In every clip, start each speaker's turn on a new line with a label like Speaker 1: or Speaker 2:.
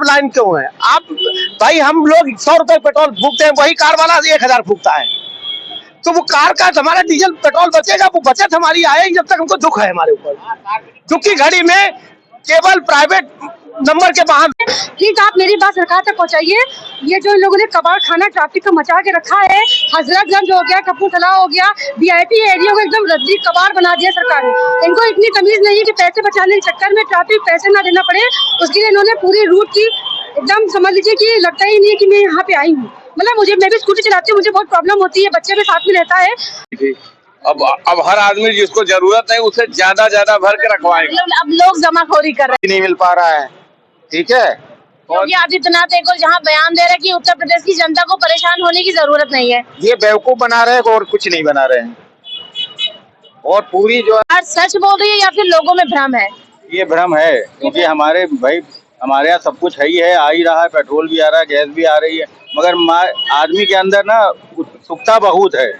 Speaker 1: Line क्यों है? आप भाई, हम लोग 100 रुपए पेट्रोल फूकते हैं, वही कार वाला 1000 फूकता है। तो वो कार का हमारा डीजल पेट्रोल बचेगा, वो बचत हमारी आएगी जब तक हमको दुख है हमारे ऊपर। दुख की घड़ी में केवल प्राइवेट नंबर के वाहन।
Speaker 2: प्लीज आप मेरी बात सरकार तक पहुंचाइए। ये जो इन लोगों ने कबाड़ खाना ट्रैफिक का मचा के रखा है, हजरतगंज हो गया, कपूरथला हो गया, वीआईपी एरिया को एकदम रद्दी कबाड़ बना दिया सरकार ने। इनको इतनी तमीज नहीं है कि पैसे बचाने के चक्कर में ट्रैफिक पैसे ना देना पड़े, उसके लिए इन्होंने पूरी रूट की एकदम समझ लीजिए कि लगता ही नहीं है कि मैं यहाँ पे आई हूँ। मतलब मैं भी स्कूटी चलाती हूँ, मुझे बहुत प्रॉब्लम होती है, बच्चे भी साथ में रहता है।
Speaker 3: अब हर आदमी जिसको जरूरत है उसे ज्यादा भर के रखवाएंगे।
Speaker 4: अब लोग जमाखोरी कर रहे हैं,
Speaker 3: नहीं मिल पा रहा है, ठीक है।
Speaker 4: योगी आदित्यनाथ एक और जहाँ बयान दे रहे हैं कि उत्तर प्रदेश की जनता को परेशान होने की जरूरत नहीं है।
Speaker 3: ये बेवकूफ बना रहे हैं और कुछ नहीं बना रहे हैं। और पूरी जो
Speaker 4: है सच बोल रही है या फिर लोगों में भ्रम है?
Speaker 3: ये भ्रम है, क्योंकि हमारे यहाँ सब कुछ है ही है, आ ही रहा है, पेट्रोल भी आ रहा है, गैस भी आ रही है, मगर आदमी के अंदर ना उत्सुकता बहुत है।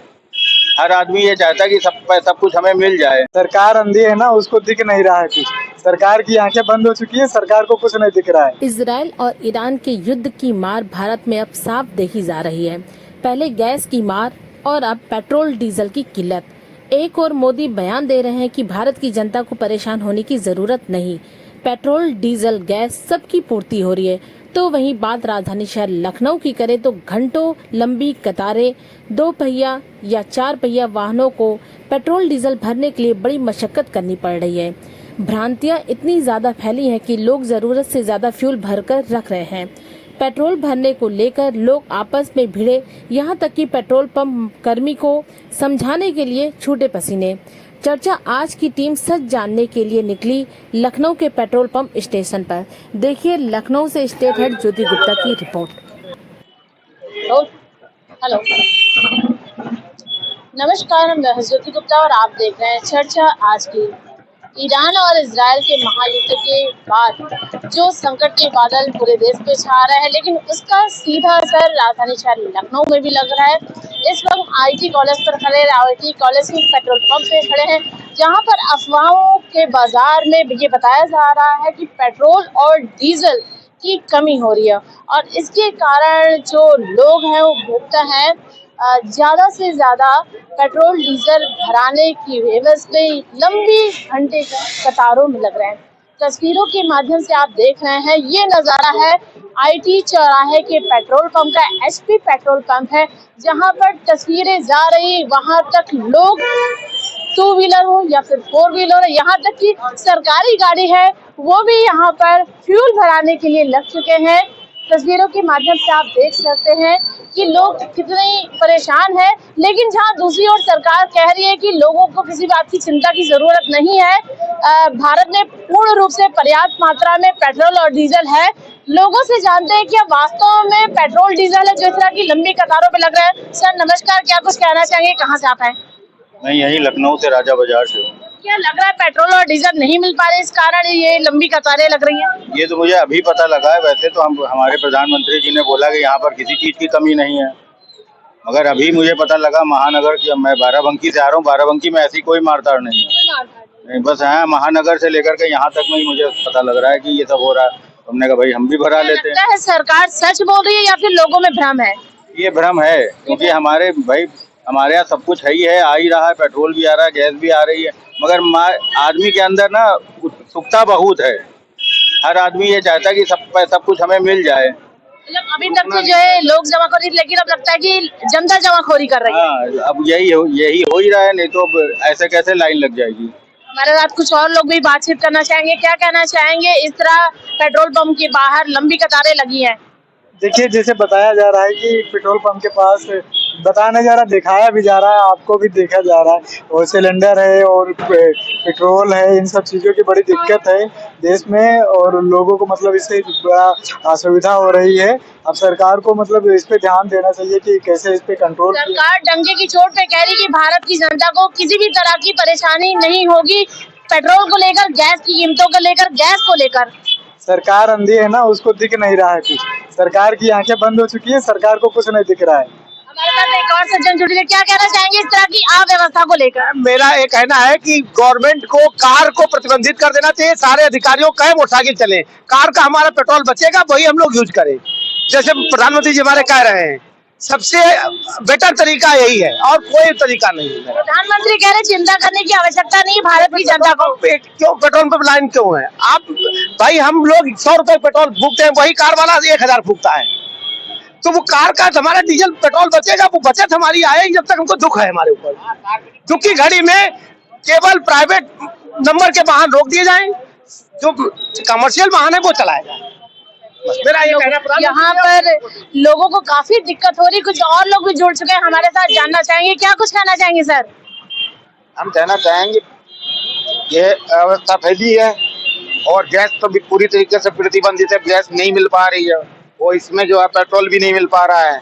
Speaker 3: हर आदमी ये चाहता है कि सब कुछ हमें मिल जाए।
Speaker 5: सरकार अंधी है ना, उसको दिख नहीं रहा है कुछ। सरकार की आंखें बंद हो चुकी है, सरकार को कुछ नहीं दिख रहा है।
Speaker 6: इजराइल और ईरान के युद्ध की मार भारत में अब साफ देखी जा रही है। पहले गैस की मार और अब पेट्रोल डीजल की किल्लत। एक और मोदी बयान दे रहे हैं कि भारत की जनता को परेशान होने की जरूरत नहीं, पेट्रोल डीजल गैस सबकी पूर्ति हो रही है। तो वहीं बात राजधानी शहर लखनऊ की करें तो घंटों लंबी कतारें 2 पहिया या 4 पहिया वाहनों को पेट्रोल डीजल भरने के लिए बड़ी मशक्कत करनी पड़ रही है। भ्रांतियां इतनी ज्यादा फैली हैं कि लोग जरूरत से ज्यादा फ्यूल भरकर रख रहे हैं। पेट्रोल भरने को लेकर लोग आपस में भिड़े, यहाँ तक कि पेट्रोल पंप कर्मी को समझाने के लिए छूटे पसीने। चर्चा आज की टीम सच जानने के लिए निकली लखनऊ के पेट्रोल पंप स्टेशन पर। देखिए लखनऊ से स्टेट हेड ज्योति गुप्ता की रिपोर्ट।
Speaker 4: हेलो, नमस्कार, मैं ज्योति गुप्ता और आप देख रहे हैं चर्चा आज की। ईरान और इजराइल के महायुद्ध के बाद जो संकट के बादल पूरे देश पे छा रहे हैं, लेकिन उसका सीधा असर राजधानी शहर लखनऊ में भी लग रहा है। इस वक्त आईटी कॉलेज पर खड़े, आईटी कॉलेज के पेट्रोल पंप पे खड़े हैं, जहां पर अफवाहों के बाजार में ये बताया जा रहा है कि पेट्रोल और डीजल की कमी हो रही है और इसके कारण जो लोग हैं वो उपभोक्ता हैं ज्यादा से ज्यादा पेट्रोल डीजल भराने की एवज में लंबी घंटे कतारों में लग रहे हैं। तस्वीरों के माध्यम से आप देख रहे हैं, ये नजारा है आईटी चौराहे के पेट्रोल पंप का। एचपी पेट्रोल पंप है जहां पर तस्वीरें जा रही, वहां तक लोग 2 व्हीलर हो या फिर 4 व्हीलर हो, यहाँ तक कि सरकारी गाड़ी है वो भी यहाँ पर फ्यूल भराने के लिए लग चुके हैं। तस्वीरों के माध्यम से आप देख सकते हैं कि लोग कितने परेशान हैं, लेकिन जहां दूसरी ओर सरकार कह रही है कि लोगों को किसी बात की चिंता की जरूरत नहीं है, भारत में पूर्ण रूप से पर्याप्त मात्रा में पेट्रोल और डीजल है। लोगों से जानते हैं कि अब वास्तव में पेट्रोल डीजल है जो इस तरह की लंबी कतारों पे लग रहा है। सर नमस्कार, क्या कुछ कहना चाहेंगे, कहाँ से आप हैं?
Speaker 3: मैं यही लखनऊ से, राजा बाजार से हूँ।
Speaker 4: क्या लग रहा है पेट्रोल और डीजल नहीं मिल पा रहे, इस कारण ये लंबी कतारें लग रही हैं?
Speaker 3: ये तो मुझे अभी पता लगा है। वैसे तो हमारे प्रधानमंत्री जी ने बोला कि यहाँ पर किसी चीज की कमी नहीं है, मगर अभी मुझे पता लगा महानगर की। मैं बाराबंकी से आ रहा हूँ, बाराबंकी में ऐसी कोई मारताड़ नहीं है। नहीं, बस हाँ, महानगर से लेकर के यहाँ तक में ही मुझे पता लग रहा है कि ये सब हो रहा है। हमने कहा भाई हम भी भरा लेते हैं।
Speaker 4: सरकार सच बोल रही है या फिर लोगों में भ्रम है?
Speaker 3: ये भ्रम है, क्योंकि हमारे यहाँ सब कुछ है ही है, आ ही रहा है, पेट्रोल भी आ रहा है, गैस भी आ रही है, मगर आदमी के अंदर ना उत्सुकता बहुत है। हर आदमी ये चाहता है कि सब कुछ हमें मिल जाए।
Speaker 4: मतलब अभी तक तो जो है लोग जमाखोरी, लेकिन अब लगता है कि जनता जमाखोरी कर रही है।
Speaker 3: हाँ, अब यही हो ही रहा है, नहीं तो ऐसे कैसे लाइन लग जाएगी।
Speaker 4: हमारे साथ कुछ और लोग भी बातचीत करना चाहेंगे, क्या कहना चाहेंगे? इस तरह पेट्रोल पंप के बाहर लंबी कतारें लगी हैं।
Speaker 5: देखिए, जैसे बताया जा रहा है कि पेट्रोल पंप के पास बताया नहीं जा रहा, दिखाया भी जा रहा है, आपको भी देखा जा रहा है, और सिलेंडर है और पेट्रोल है, इन सब चीज़ों की बड़ी दिक्कत है देश में और लोगों को मतलब इससे बड़ा असुविधा हो रही है। अब सरकार को मतलब इस पे ध्यान देना चाहिए कि कैसे इस पे कंट्रोल।
Speaker 4: सरकार डंके की चोट पे कह रही कि भारत की जनता को किसी भी तरह की परेशानी नहीं होगी, पेट्रोल को लेकर, गैस की कीमतों को लेकर, गैस को लेकर।
Speaker 5: सरकार अंधी है ना, उसको दिख नहीं रहा है कुछ। सरकार की आंखें बंद हो चुकी है, सरकार को कुछ नहीं दिख रहा है।
Speaker 4: हमारे साथ एक और सज्जन जुड़े हैं, क्या कहना चाहेंगे इस तरह की अव्यवस्था को लेकर?
Speaker 1: मेरा ये कहना है कि गवर्नमेंट को कार को प्रतिबंधित कर देना चाहिए, सारे अधिकारियों का मोटरसाइकिल चले, कार का हमारा पेट्रोल बचेगा वही हम लोग यूज करें, जैसे प्रधानमंत्री जी हमारे कह रहे हैं। सबसे बेटर तरीका यही है और कोई तरीका नहीं है।
Speaker 4: प्रधानमंत्री कह रहे चिंता करने की आवश्यकता नहीं भारत की जनता को।
Speaker 1: क्यों पेट्रोल पंप लाइन क्यों है? आप भाई हम लोग 100 रुपए पेट्रोल फूकते हैं, वही कार वाला 1000 फूकता है, तो वो कार का हमारा डीजल पेट्रोल बचेगा, वो बचत हमारी आएगी जब तक हमको दुख है हमारे ऊपर। दुख की घड़ी में केवल प्राइवेट नंबर के वाहन रोक दिए जाएं, जो कमर्शियल वाहन है वो चलाया जाए। मेरा ये कहना।
Speaker 4: यहाँ पर लोगों को काफी दिक्कत हो रही, कुछ और लोग भी जुड़ चुके हैं हमारे साथ, जानना चाहेंगे क्या कुछ कहना चाहेंगे सर?
Speaker 3: हम कहना चाहेंगे ये अवस्था फैली है और गैस तो भी पूरी तरीके से प्रतिबंधित है, गैस नहीं मिल पा रही है और इसमें जो है पेट्रोल भी नहीं मिल पा रहा है।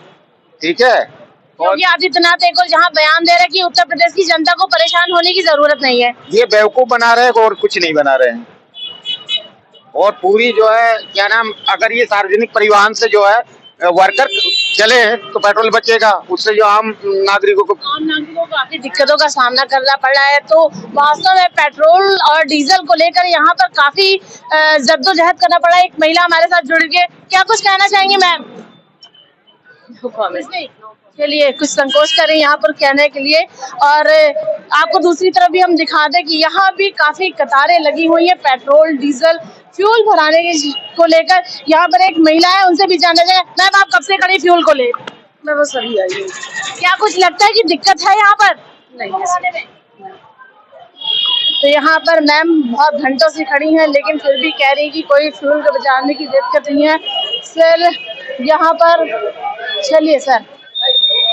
Speaker 3: ठीक है,
Speaker 4: योगी आदित्यनाथ एक और जहाँ बयान दे रहे हैं कि उत्तर प्रदेश की जनता को परेशान होने की जरूरत नहीं है।
Speaker 3: ये बेवकूफ बना रहे हैं और कुछ नहीं बना रहे हैं। और पूरी जो है क्या नाम, अगर ये सार्वजनिक परिवहन से जो है वर्कर चले तो पेट्रोल बचेगा, उससे जो आम नागरिकों को
Speaker 4: काफी दिक्कतों का सामना करना पड़ रहा है। तो वास्तव में पेट्रोल और डीजल को लेकर यहाँ पर काफी जद्दोजहद करना पड़ा। एक महिला हमारे साथ जुड़ के क्या कुछ कहना चाहेंगी मैम? चलिए कुछ संकोच करें यहाँ पर कहने के लिए। और आपको दूसरी तरफ भी हम दिखा दें कि यहाँ भी काफी कतारें लगी हुई है पेट्रोल डीजल फ्यूल भराने को लेकर। यहाँ पर एक महिला है, उनसे भी जानना चाहे। मैम आप कब से खड़ी फ्यूल को ले?
Speaker 2: मैं बस अभी आई हूँ।
Speaker 4: क्या कुछ लगता है कि दिक्कत है यहाँ पर? नहीं। तो यहाँ पर मैम बहुत घंटों से खड़ी हैं लेकिन फिर भी कह रही कि कोई फ्यूल को बचाने की दिक्कत नहीं है। सर यहाँ पर चलिए सर,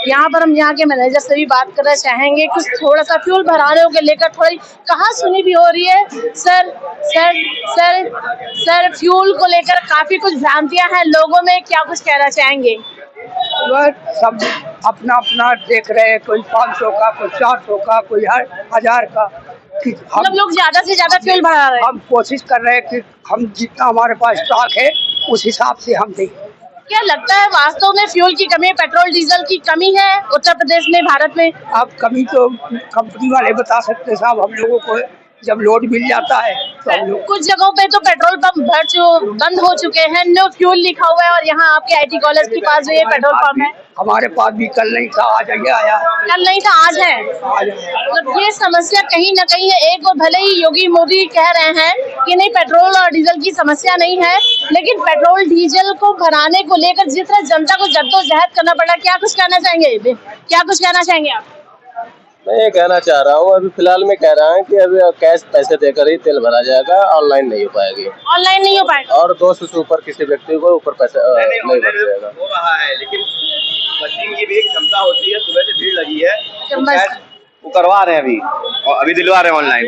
Speaker 4: यहाँ पर हम यहाँ के मैनेजर से भी बात करना चाहेंगे। कुछ थोड़ा सा फ्यूल भराने के लेकर थोड़ी कहाँ सुनी भी हो रही है। Sir sir sir sir fuel को लेकर काफी कुछ भ्रांतियां हैं लोगों में, क्या कुछ कहना चाहेंगे?
Speaker 7: सब अपना अपना देख रहे हैं, कोई 500 का, कोई 400 का, कोई 1000 का।
Speaker 4: हम लोग ज्यादा से ज्यादा फ्यूल भरा रहे हैं।
Speaker 7: हम कोशिश कर रहे हैं कि हम जितना हमारे पास स्टॉक है उस हिसाब से हम दें।
Speaker 4: क्या लगता है वास्तव में फ्यूल की कमी, पेट्रोल डीजल की कमी है उत्तर प्रदेश में, भारत में?
Speaker 7: अब कमी तो कंपनी वाले बता सकते साहब, हम लोगों को जब लोड मिल जाता है तो हम लोग।
Speaker 4: कुछ जगहों पे तो पेट्रोल पंप बंद हो चुके हैं, नो फ्यूल लिखा हुआ है। और यहाँ आपके आईटी कॉलेज के पास जो ये पेट्रोल पंप है,
Speaker 7: हमारे पास भी कल नहीं था, आज आया।
Speaker 4: कल नहीं था, आज है। मतलब ये समस्या कहीं ना कहीं है। एक और भले ही योगी मोदी कह रहे हैं कि नहीं पेट्रोल और डीजल की समस्या नहीं है, लेकिन पेट्रोल डीजल को भराने को लेकर जिस तरह जनता को जद्दोजहद करना पड़ा, क्या कुछ कहना चाहेंगे? क्या कुछ कहना चाहेंगे आप?
Speaker 8: मैं ये कहना चाह रहा हूँ, अभी फिलहाल में कह रहा है कि अभी कैश पैसे देकर ही तेल भरा जाएगा, ऑनलाइन नहीं हो पाएगी।
Speaker 4: ऑनलाइन नहीं हो पाएगा
Speaker 8: और 200 से ऊपर किसी व्यक्ति को ऊपर पैसा नहीं भर जाएगा।
Speaker 1: हो रहा है, लेकिन मशीन की भी एक क्षमता होती है, सुबह से भीड़ लगी है, वो करवा रहे हैं अभी, और अभी दिलवा रहे हैं ऑनलाइन।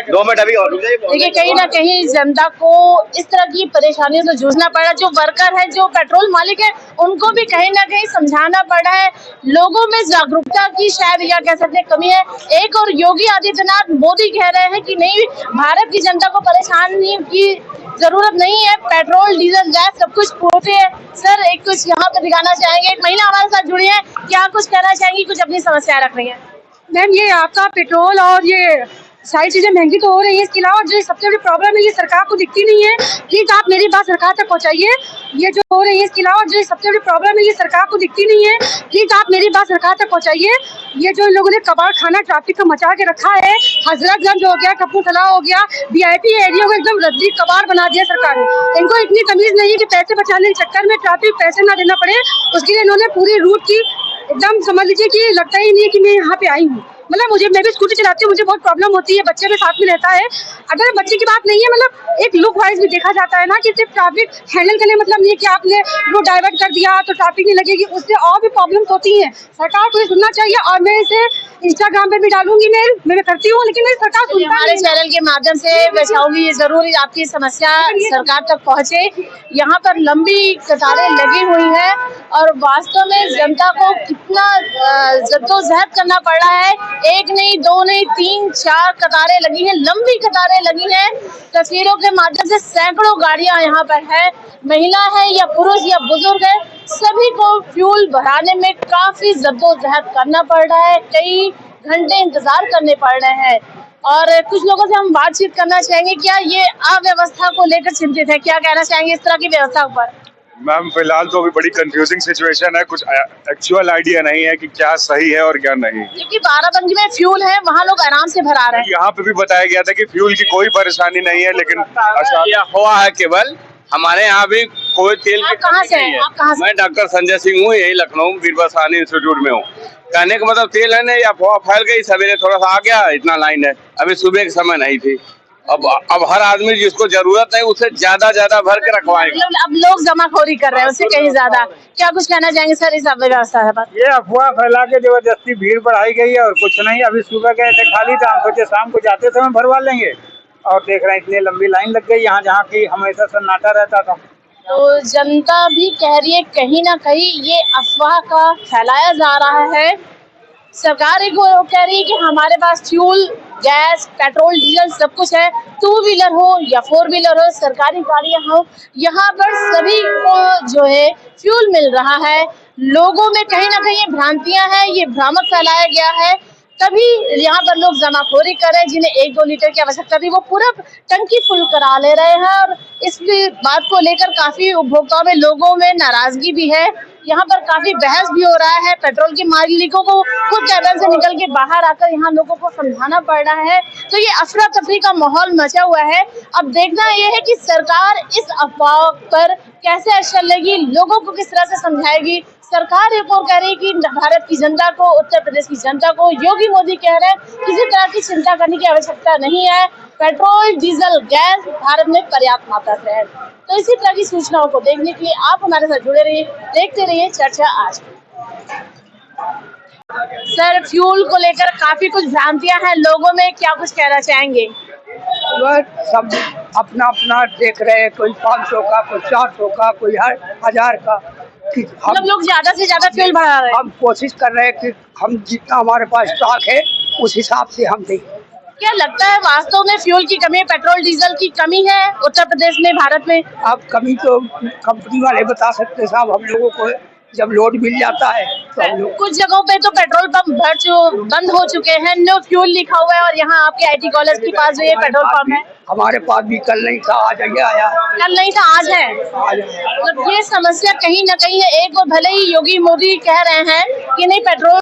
Speaker 1: 2 मिनट अभी और रुक जाइए।
Speaker 4: देखिए कहीं ना कहीं जनता को इस तरह की परेशानियों से जूझना पड़ा। जो वर्कर है, जो पेट्रोल मालिक है, उनको भी कहीं ना कहीं समझाना पड़ा है। लोगों में जागरूकता की शायद या कह सकते हैं कमी है। एक और योगी आदित्यनाथ मोदी कह रहे हैं कि नहीं भारत की जनता को परेशानी की जरूरत नहीं है, पेट्रोल डीजल गैस सब कुछ पूर्ति है। सर एक कुछ यहाँ पे दिखाना चाहेंगे, एक महिला हमारे साथ जुड़ी है, क्या कुछ कहना चाहेंगी? कुछ अपनी समस्या रख रही है।
Speaker 2: मैम ये आपका पेट्रोल और ये सारी चीजें महंगी तो हो रही है, इसके अलावा जो सबसे बड़ी प्रॉब्लम है ये सरकार को दिखती नहीं है। प्लीज आप मेरी बात सरकार तक पहुंचाइए। ये जो हो रही है इसके अलावा जो सबसे बड़ी प्रॉब्लम है ये सरकार को दिखती नहीं है। प्लीज आप मेरी बात सरकार तक पहुंचाइए। ये जो इन लोगों ने कबाड़ खाना ट्रैफिक का मचा के रखा है, हजरतगंज हो गया, कपूरथला हो गया, VIP एरिया को एकदम रद्दी कबाड़ बना दिया सरकार ने। इनको इतनी तमीज नहीं है कि पैसे बचाने के चक्कर में ट्रैफिक पैसे ना देना पड़े, उसके लिए इन्होंने पूरी रूट की एकदम समझ लीजिए कि लगता ही नहीं है कि मैं यहाँ पे आई हूँ। मतलब मैं भी स्कूटी चलाती हूँ, मुझे बहुत प्रॉब्लम होती है, बच्चे भी साथ में रहता है। अगर बच्चे की बात नहीं है, मतलब एक लुक वाइज भी देखा जाता है ना कि सिर्फ ट्रैफिक हैंडल करने मतलब नहीं है कि आपने वो डाइवर्ट कर दिया तो ट्रैफिक नहीं लगेगी, उससे और भी प्रॉब्लम्स होती हैं। सरकार को ये सुनना चाहिए। और मैं इसे इंस्टाग्राम पे भी डालूंगी, मैं करती हूँ, लेकिन मेरी सरकार सुनता
Speaker 4: हमारे चैनल के माध्यम से बचाऊंगी, ये जरूर आपकी समस्या सरकार तक पहुंचे। यहाँ पर लंबी कतारें लगी हुई हैं और वास्तव में जनता को कितना जद्दोजहद करना पड़ रहा है। एक नहीं, 2 नहीं, 3, 4 कतारें लगी हैं, लंबी कतारें लगी हैं। तस्वीरों के माध्यम से सैकड़ों गाड़ियां यहाँ पर है, महिला है या पुरुष या बुजुर्ग है, सभी को फ्यूल भराने में काफी जद्दोजहद करना पड़ रहा है, कई घंटे इंतजार करने पड़ रहे हैं। और कुछ लोगों से हम बातचीत करना चाहेंगे, क्या ये अव्यवस्था को लेकर चिंतित है, क्या कहना चाहेंगे इस तरह की व्यवस्था पर?
Speaker 9: मैम फिलहाल तो अभी बड़ी कंफ्यूजिंग सिचुएशन है, कुछ एक्चुअल आइडिया नहीं है कि क्या सही है और क्या नहीं।
Speaker 4: क्योंकि बाराबंकी में फ्यूल है, वहाँ लोग आराम से भरा रहे हैं।
Speaker 9: यहाँ पे भी बताया गया था कि फ्यूल की कोई परेशानी नहीं है, लेकिन
Speaker 10: हुआ है केवल हमारे यहाँ भी कोई तेल की
Speaker 4: कहाँ से हैं? आप कहाँ से?
Speaker 10: मैं डॉक्टर संजय सिंह हूँ, यही लखनऊ बीरबल इंस्टीट्यूट में हूँ। कहने का मतलब तेल है ना, या अफवाह फैल गई, सवेरे थोड़ा सा आ गया, इतना लाइन है, अभी सुबह के समय नहीं थी। अब हर आदमी जिसको जरूरत है उससे ज्यादा भर के रखवाएंगे।
Speaker 4: अब लोग जमाखोरी कर रहे हैं उससे कहीं ज्यादा। क्या कुछ कहना चाहेंगे सर इस व्यवस्था पर?
Speaker 5: ये अफवाह फैला के जबरदस्ती भीड़ बढ़ाई गई है और कुछ नहीं। अभी सुबह गए थे खाली था, हम सोचे शाम को जाते समय भरवा लेंगे और देख रहे हैं इतनी लंबी लाइन लग गई यहाँ, जहाँ की हमेशा सन्नाटा रहता था।
Speaker 4: तो जनता भी कह रही है कहीं ना कहीं ये अफवाह का फैलाया जा रहा है। सरकार एक कह रही है कि हमारे पास फ्यूल, गैस, पेट्रोल, डीजल सब कुछ है, 2 व्हीलर हो या 4 व्हीलर हो, सरकारी गाड़ियां हो, यहाँ पर सभी को जो है फ्यूल मिल रहा है। लोगों में कहीं ना कहीं ये भ्रांतियां हैं, ये भ्रामक फैलाया गया है, तभी यहाँ पर लोग जमाखोरी कर रहे हैं। जिन्हें 1-2 लीटर की आवश्यकता थी वो पूरा टंकी फुल करा ले रहे हैं और इस बात को लेकर काफी उपभोक्ताओं में, लोगों में नाराजगी भी है। यहाँ पर काफी बहस भी हो रहा है। पेट्रोल के मालिकों को खुद कैबिन से निकल के बाहर आकर यहाँ लोगों को समझाना पड़ रहा है। तो ये अफरा तफरी का माहौल मचा हुआ है। अब देखना ये है कि सरकार इस अफवाह पर कैसे एक्शन लेगी, लोगों को किस तरह से समझाएगी। सरकार एक और कह रही है कि भारत की जनता को, उत्तर प्रदेश की जनता को, योगी मोदी कह रहे हैं किसी तरह की चिंता करने की आवश्यकता नहीं है, पेट्रोल, डीजल, गैस भारत में पर्याप्त मात्रा में है। तो इसी तरह की सूचनाओं को देखने के लिए आप हमारे साथ जुड़े रहिए, देखते रहिए चर्चा आज। सर, फ्यूल को लेकर काफी कुछ भ्रांतियां हैं लोगों में, क्या कुछ कहना चाहेंगे?
Speaker 7: सब अपना अपना देख रहे हैं, कोई 500 का, कोई 400 का, कोई 1000 का।
Speaker 4: हम लोग ज्यादा से ज्यादा फ्यूल भरा रहे हैं।
Speaker 7: हम कोशिश कर रहे हैं कि हम जितना हमारे पास स्टॉक है उस हिसाब से हम दें।
Speaker 4: क्या लगता है वास्तव में फ्यूल की कमी, पेट्रोल डीजल की कमी है उत्तर प्रदेश में, भारत में?
Speaker 7: अब कमी तो कंपनी वाले बता सकते हैं साहब, हम लोगों को जब लोड मिल जाता है तो हम लोग।
Speaker 4: कुछ जगहों पे तो पेट्रोल पंप बंद हो चुके हैं, नो फ्यूल लिखा हुआ है, और यहाँ आपके IT कॉलेज के पास जो ये पेट्रोल पंप है,
Speaker 7: हमारे पास भी कल नहीं था, आज आया।
Speaker 4: कल नहीं था, आज है। मतलब ये समस्या कहीं ना कहीं है। एक और भले ही योगी मोदी कह रहे हैं कि नहीं पेट्रोल